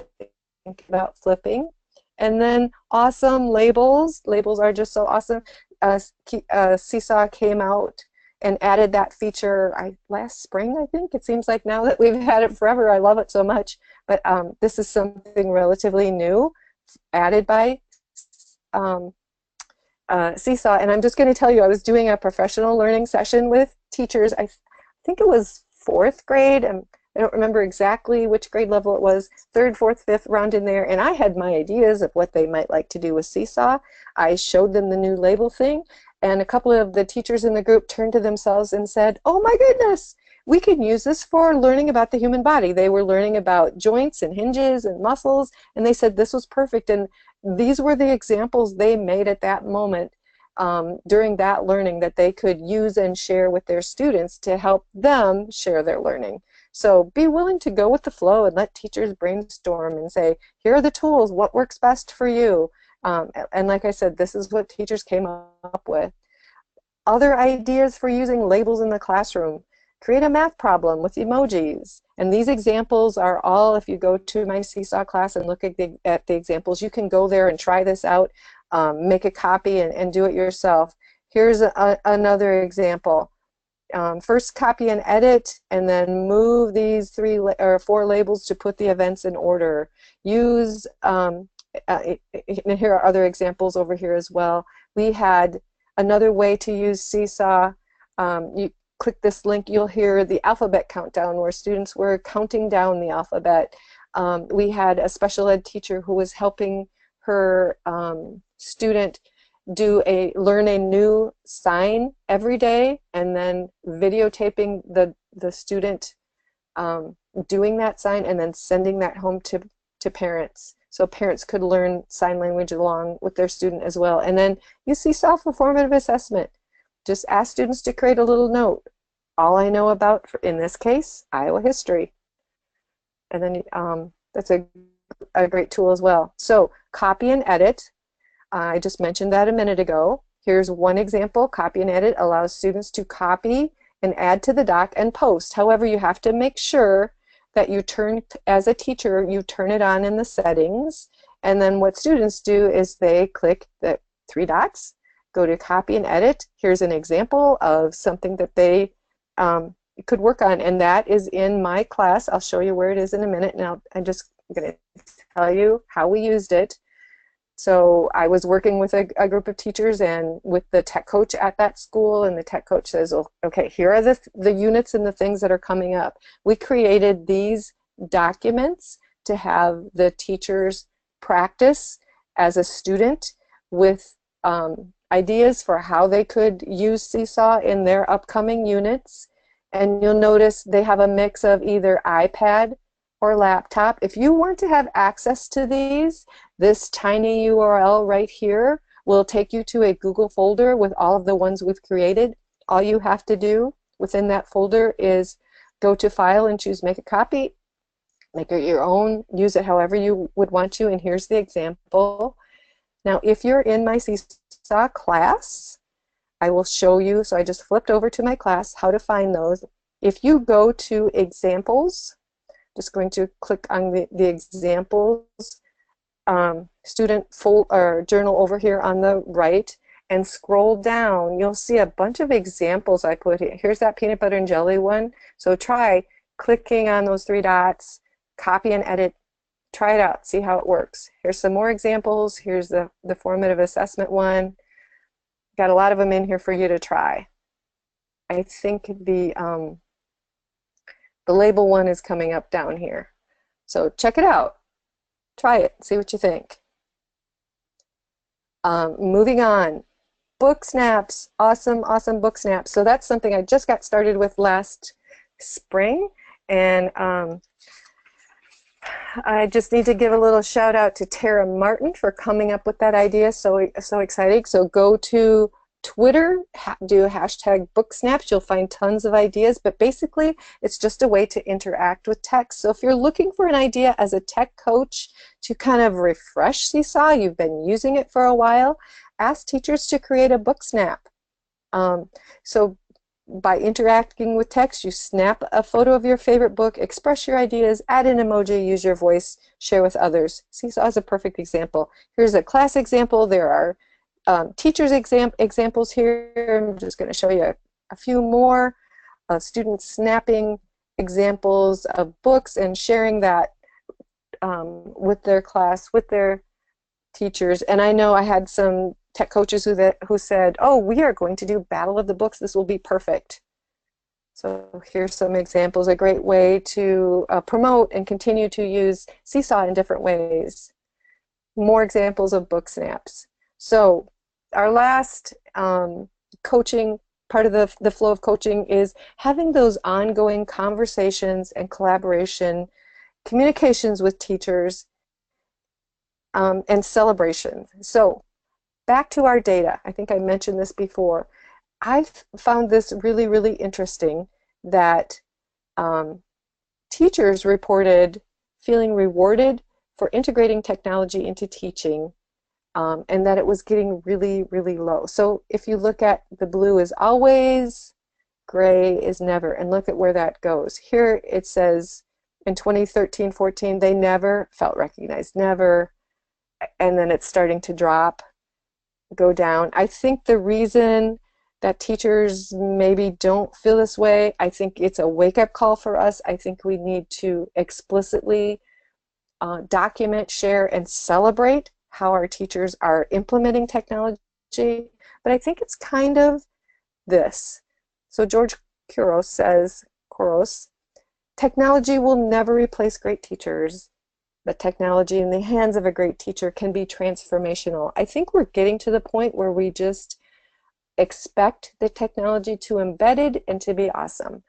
Think about flipping. And then awesome labels. Labels are just so awesome. Seesaw came out and added that feature last spring, I think. It seems like now that we've had it forever. I love it so much. But this is something relatively new, added by Seesaw, and I'm just going to tell you, I was doing a professional learning session with teachers. I think it was fourth grade, and I don't remember exactly which grade level it was, third, fourth, fifth, round in there, and I had my ideas of what they might like to do with Seesaw. I showed them the new label thing, and a couple of the teachers in the group turned to themselves and said, "Oh my goodness, we can use this for learning about the human body." They were learning about joints and hinges and muscles, and they said this was perfect. And these were the examples they made at that moment during that learning that they could use and share with their students to help them share their learning. So be willing to go with the flow and let teachers brainstorm and say, here are the tools, what works best for you? And like I said, this is what teachers came up with. Other ideas for using labels in the classroom. Create a math problem with emojis. And these examples are all, if you go to my Seesaw class and look at the examples, you can go there and try this out, make a copy and do it yourself. Here's another example. First copy and edit, and then move these 3 or 4 labels to put the events in order. Use, and here are other examples over here as well. We had another way to use Seesaw. You click this link, you'll hear the alphabet countdown where students were counting down the alphabet. We had a special ed teacher who was helping her student learn a new sign every day, and then videotaping the student doing that sign and then sending that home to parents, so parents could learn sign language along with their student as well. And then you see self-formative assessment. Just ask students to create a little note. All I know about, in this case, Iowa history. And then that's a great tool as well. So copy and edit. I just mentioned that a minute ago. Here's one example. Copy and edit allows students to copy and add to the doc and post. However, you have to make sure that you as a teacher, you turn it on in the settings. And then what students do is they click the 3 dots, go to copy and edit. Here's an example of something that they could work on, and that is in my class. I'll show you where it is in a minute. Now I'm just going to tell you how we used it. So I was working with a group of teachers and with the tech coach at that school, and the tech coach says, "Oh, okay, here are the units and the things that are coming up." We created these documents to have the teachers practice as a student with ideas for how they could use Seesaw in their upcoming units. And you'll notice they have a mix of either iPad or laptop. If you want to have access to these, this tiny URL right here will take you to a Google folder with all of the ones we've created. All you have to do within that folder is go to File and choose Make a Copy, make it your own, use it however you would want to, and here's the example. Now, if you're in my Seesaw class, I will show you, so I just flipped over to my class, how to find those. If you go to Examples, just going to click on the Examples student journal over here on the right, and scroll down, you'll see a bunch of examples I put here. Here's that peanut butter and jelly one. So try clicking on those 3 dots, copy and edit, try it out, see how it works. Here's some more examples. Here's the formative assessment one. Got a lot of them in here for you to try. I think the label one is coming up down here. So check it out. Try it, see what you think. Moving on, book snaps, awesome book snaps. So that's something I just got started with last spring, and I just need to give a little shout out to Tara Martin for coming up with that idea. So exciting. So go to Twitter, do hashtag book snaps. You'll find tons of ideas, but basically it's just a way to interact with text. So if you're looking for an idea as a tech coach to kind of refresh Seesaw, you've been using it for a while, ask teachers to create a book snap. So by interacting with text, you snap a photo of your favorite book, express your ideas, add an emoji, use your voice, share with others. Seesaw is a perfect example. Here's a class example. There are teachers examples here. I'm just going to show you a few more. Students snapping examples of books and sharing that with their class, with their teachers. And I know I had some tech coaches who said, oh, we are going to do Battle of the Books. This will be perfect. So here's some examples, a great way to promote and continue to use Seesaw in different ways. More examples of book snaps. So our last coaching, part of the flow of coaching is having those ongoing conversations and collaboration, communications with teachers, and celebrations. So back to our data. I think I mentioned this before. I found this really, really interesting that teachers reported feeling rewarded for integrating technology into teaching, and that it was getting really, really low. So if you look at the blue is always, gray is never, and look at where that goes. Here it says in 2013-14, they never felt recognized, never, and then it's starting to drop, go down. I think the reason that teachers maybe don't feel this way, I think it's a wake-up call for us. I think we need to explicitly document, share, and celebrate how our teachers are implementing technology. But I think it's kind of this. So George Couros, technology will never replace great teachers, but technology in the hands of a great teacher can be transformational. I think we're getting to the point where we just expect the technology to embedded and to be awesome.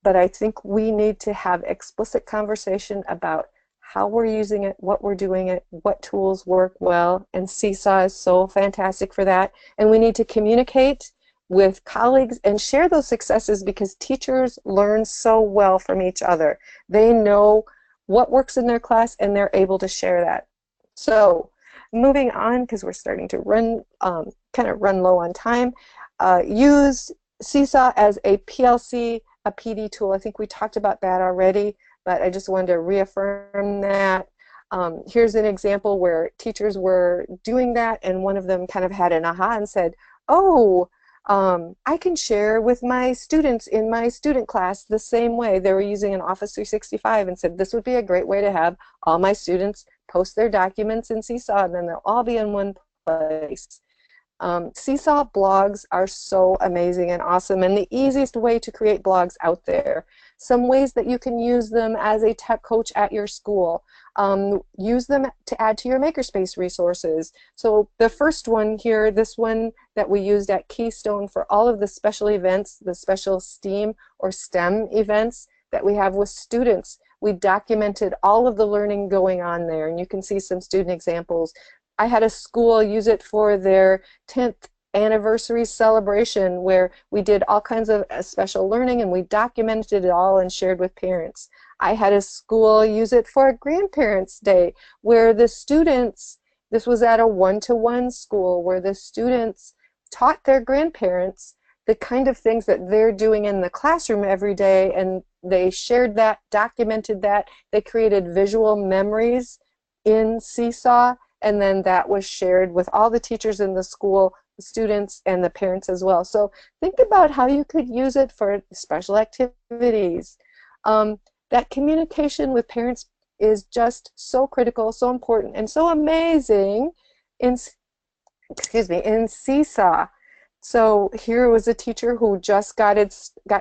But I think we need to have explicit conversation about how we're using it, what we're doing it, what tools work well, and Seesaw is so fantastic for that. And we need to communicate with colleagues and share those successes, because teachers learn so well from each other. They know what works in their class and they're able to share that. So moving on, because we're starting to run kind of run low on time, use Seesaw as a PLC, a PD tool. I think we talked about that already, but I just wanted to reaffirm that. Here's an example where teachers were doing that, and one of them kind of had an aha and said, oh, I can share with my students in my student class the same way. They were using an Office 365 and said this would be a great way to have all my students post their documents in Seesaw, and then they'll all be in one place. Seesaw blogs are so amazing and awesome, and the easiest way to create blogs out there. Some ways that you can use them as a tech coach at your school. Use them to add to your Makerspace resources. So the first one here, this one that we used at Keystone for all of the special events, the special STEAM or STEM events that we have with students, we documented all of the learning going on there, and you can see some student examples. I had a school use it for their 10th anniversary celebration where we did all kinds of special learning, and we documented it all and shared with parents. I had a school use it for a Grandparents' Day where the students, this was at a one-to-one school, where the students taught their grandparents the kind of things that they're doing in the classroom every day, and they shared that, documented that. They created visual memories in Seesaw, and then that was shared with all the teachers in the school, the students, and the parents as well. So think about how you could use it for special activities. That communication with parents is just so critical, so important, and so amazing in, in Seesaw. So here was a teacher who just got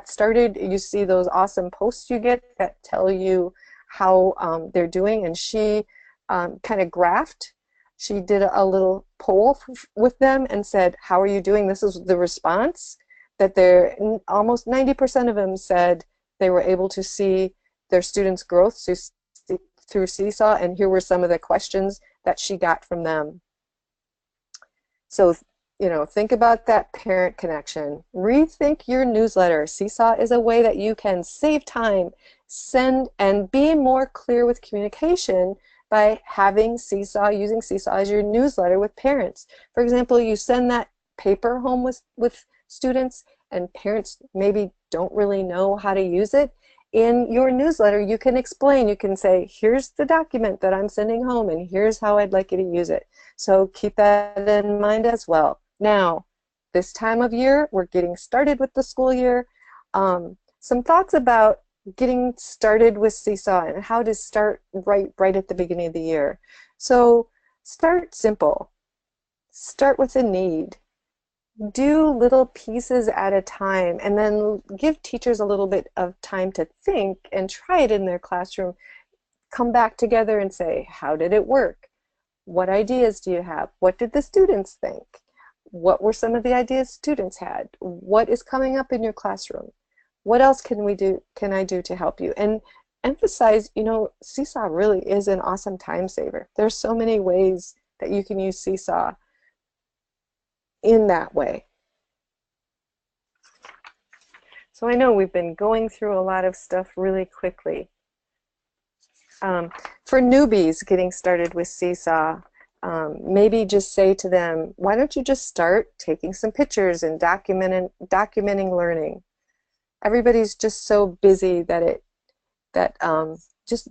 started. You see those awesome posts you get that tell you how they're doing, and she kind of graphed. She did a little poll with them and said, how are you doing? This is the response, that they're almost 90% of them said they were able to see their students' growth through Seesaw, and here were some of the questions that she got from them. So, you know, think about that parent connection. Rethink your newsletter. Seesaw is a way that you can save time, send, and be more clear with communication by having Seesaw, using Seesaw as your newsletter with parents. For example, you send that paper home with students, and parents maybe don't really know how to use it. In your newsletter, you can explain, you can say, here's the document that I'm sending home, and here's how I'd like you to use it. So keep that in mind as well. Now, this time of year, we're getting started with the school year. Some thoughts about getting started with Seesaw and how to start right at the beginning of the year. So start simple. Start with a need. Do little pieces at a time, and then give teachers a little bit of time to think and try it in their classroom. Come back together and say, how did it work? What ideas do you have? What did the students think? What were some of the ideas students had? What is coming up in your classroom? What else can I do to help you? And emphasize, you know, Seesaw really is an awesome time saver. There's so many ways that you can use Seesaw in that way. So I know we've been going through a lot of stuff really quickly. For newbies getting started with Seesaw, maybe just say to them, why don't you just start taking some pictures and documenting learning. Everybody's just so busy that just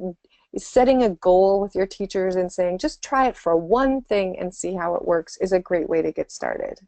setting a goal with your teachers and saying, just try it for one thing and see how it works is a great way to get started.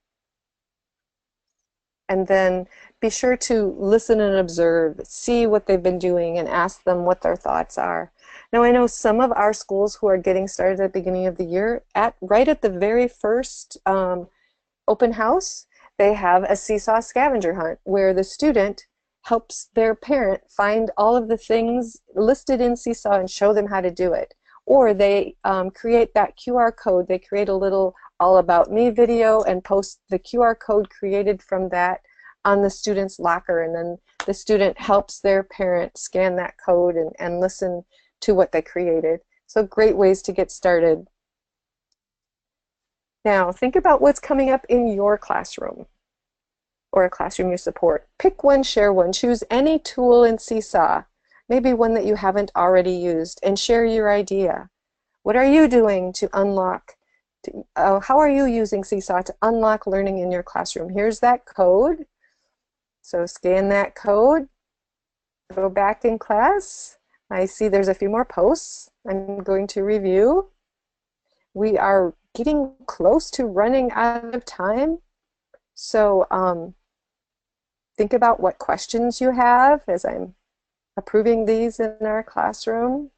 And then be sure to listen and observe, see what they've been doing, and ask them what their thoughts are. Now, I know some of our schools who are getting started at the beginning of the year, right at the very first open house, they have a Seesaw scavenger hunt where the student helps their parent find all of the things listed in Seesaw and show them how to do it. Or they create that QR code. They create a little All About Me video and post the QR code created from that on the student's locker, and then the student helps their parent scan that code and listen to what they created. So great ways to get started. Now think about what's coming up in your classroom or a classroom you support. Pick one, share one, choose any tool in Seesaw, maybe one that you haven't already used, and share your idea. What are you doing to unlock, how are you using Seesaw to unlock learning in your classroom? Here's that code. So scan that code, go back in class. I see there's a few more posts I'm going to review. We are getting close to running out of time. So think about what questions you have as I'm approving these in our classroom.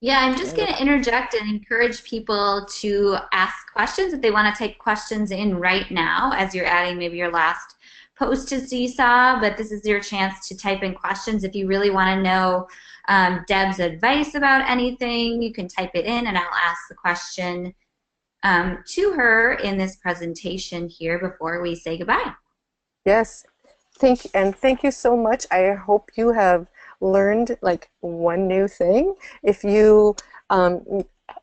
Yeah, I'm just going to interject and encourage people to ask questions if they want to take questions in right now as you're adding maybe your last post to Seesaw, but this is your chance to type in questions. If you really want to know Deb's advice about anything, you can type it in and I'll ask the question to her in this presentation here before we say goodbye. Yes, thank you so much. I hope you have learned like one new thing. If you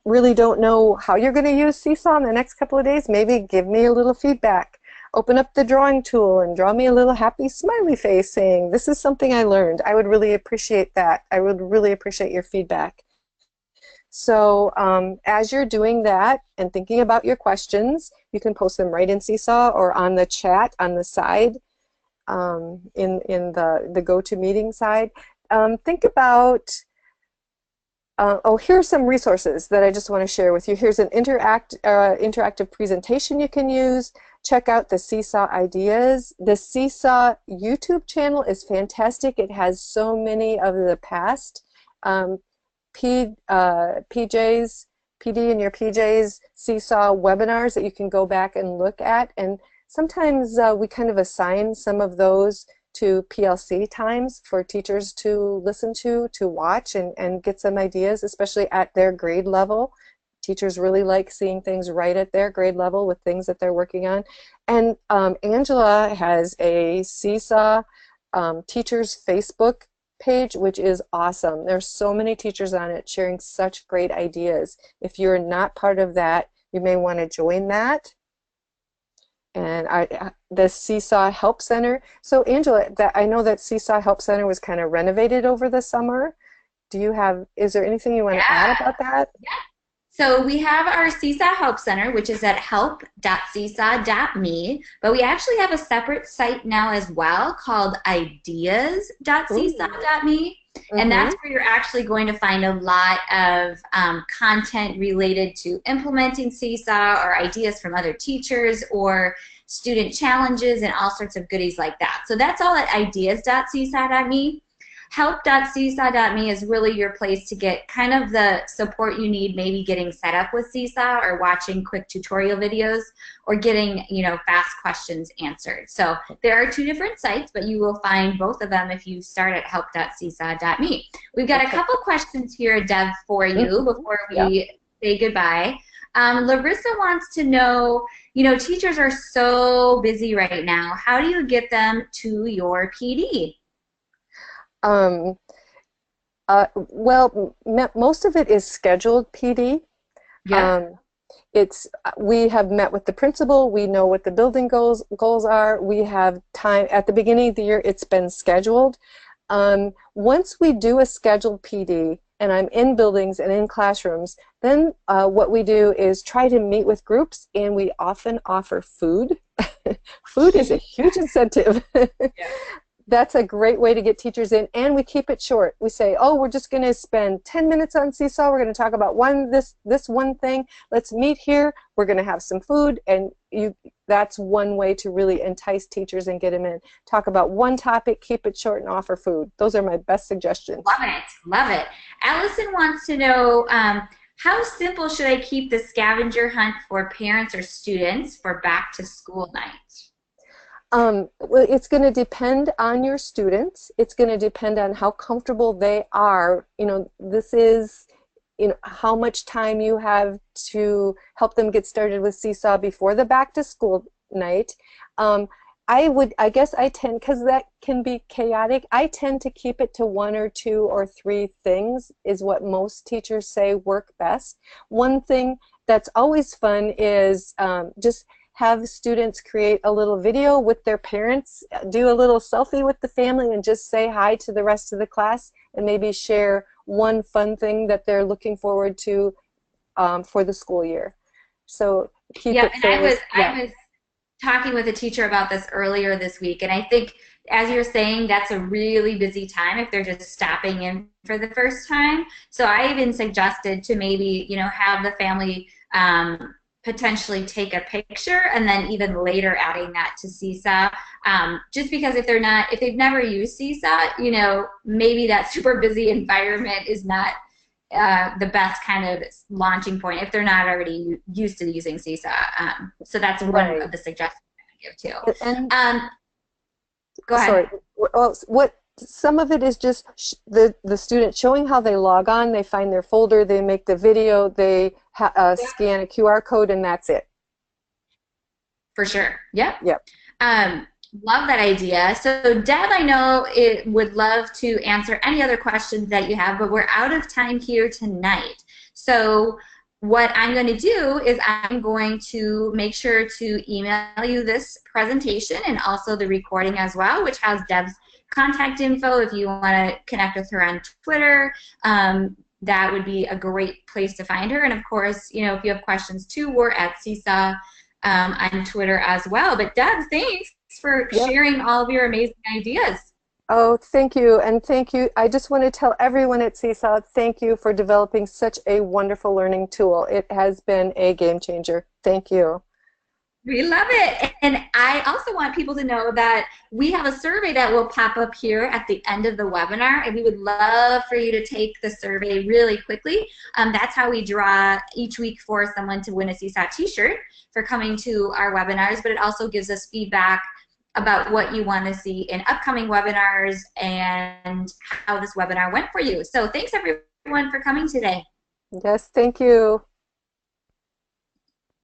really don't know how you're going to use Seesaw in the next couple of days, maybe give me a little feedback. Open up the drawing tool and draw me a little happy smiley face saying, this is something I learned. I would really appreciate that. I would really appreciate your feedback. So as you're doing that and thinking about your questions, you can post them right in Seesaw or on the chat on the side, in the GoToMeeting side. Think about, oh, here are some resources that I just want to share with you. Here's an interactive presentation you can use. Check out the Seesaw ideas. The Seesaw YouTube channel is fantastic. It has so many of the past PD in your PJs Seesaw webinars that you can go back and look at. And sometimes we kind of assign some of those to PLC times for teachers to listen to watch and get some ideas, especially at their grade level. Teachers really like seeing things right at their grade level with things that they're working on. And Angela has a Seesaw Teachers Facebook page, which is awesome. There's so many teachers on it sharing such great ideas. If you're not part of that, you may want to join that. And the Seesaw Help Center. So Angela, I know that Seesaw Help Center was kind of renovated over the summer. Is there anything you want to add about that? Yeah. So we have our Seesaw Help Center, which is at help.seesaw.me, but we actually have a separate site now as well called ideas.seesaw.me, and that's where you're actually going to find a lot of content related to implementing Seesaw or ideas from other teachers or student challenges and all sorts of goodies like that. So that's all at ideas.seesaw.me. help.seesaw.me is really your place to get kind of the support you need, maybe getting set up with Seesaw or watching quick tutorial videos or getting, fast questions answered. So there are two different sites, but you will find both of them if you start at help.seesaw.me. We've got a couple questions here, Deb, for you before we say goodbye. Larissa wants to know, teachers are so busy right now. How do you get them to your PD? Well, most of it is scheduled PD. Yeah. We have met with the principal. We know what the building goals are. We have time at the beginning of the year. It's been scheduled. Once we do a scheduled PD, and I'm in buildings and in classrooms, then what we do is try to meet with groups, and we often offer food. Food is a huge incentive. That's a great way to get teachers in, and we keep it short. We say, oh, we're just going to spend 10 minutes on Seesaw. We're going to talk about this one thing. Let's meet here. We're going to have some food, and that's one way to really entice teachers and get them in. Talk about one topic, keep it short, and offer food. Those are my best suggestions. Love it. Love it. Allison wants to know, how simple should I keep the scavenger hunt for parents or students for back to school night? Well, it's going to depend on your students. It's going to depend on how comfortable they are. This is, how much time you have to help them get started with Seesaw before the back to school night. I guess I tend, because that can be chaotic, I tend to keep it to 1 or 2 or 3 things is what most teachers say work best. One thing that's always fun is just have students create a little video with their parents, do a little selfie with the family, and just say hi to the rest of the class, and maybe share one fun thing that they're looking forward to for the school year. So keep it fairly. I was talking with a teacher about this earlier this week, and I think, as you're saying, that's a really busy time if they're just stopping in for the first time. So I even suggested to maybe, have the family potentially take a picture, and then even later adding that to Seesaw, just because if they've never used Seesaw, maybe that super busy environment is not the best kind of launching point if they're not already used to using Seesaw. So that's one of the suggestions I would give too. And go ahead. Sorry. Well, some of it is just the student showing how they log on, they find their folder, they make the video, they scan a QR code, and that's it. For sure. Yep. Yep. Love that idea. So Deb, I know it would love to answer any other questions that you have, but we're out of time here tonight. So what I'm going to do is I'm going to make sure to email you this presentation and also the recording as well, which has Deb's contact info if you want to connect with her on Twitter. That would be a great place to find her. And of course, if you have questions too, we're at Seesaw on Twitter as well. But Deb, thanks for sharing all of your amazing ideas. Oh, thank you, and thank you. I just want to tell everyone at Seesaw, thank you for developing such a wonderful learning tool. It has been a game changer. Thank you. We love it. And I also want people to know that we have a survey that will pop up here at the end of the webinar, and we would love for you to take the survey really quickly. That's how we draw each week for someone to win a Seesaw t-shirt for coming to our webinars, but it also gives us feedback about what you want to see in upcoming webinars and how this webinar went for you. So thanks everyone for coming today. Yes, thank you.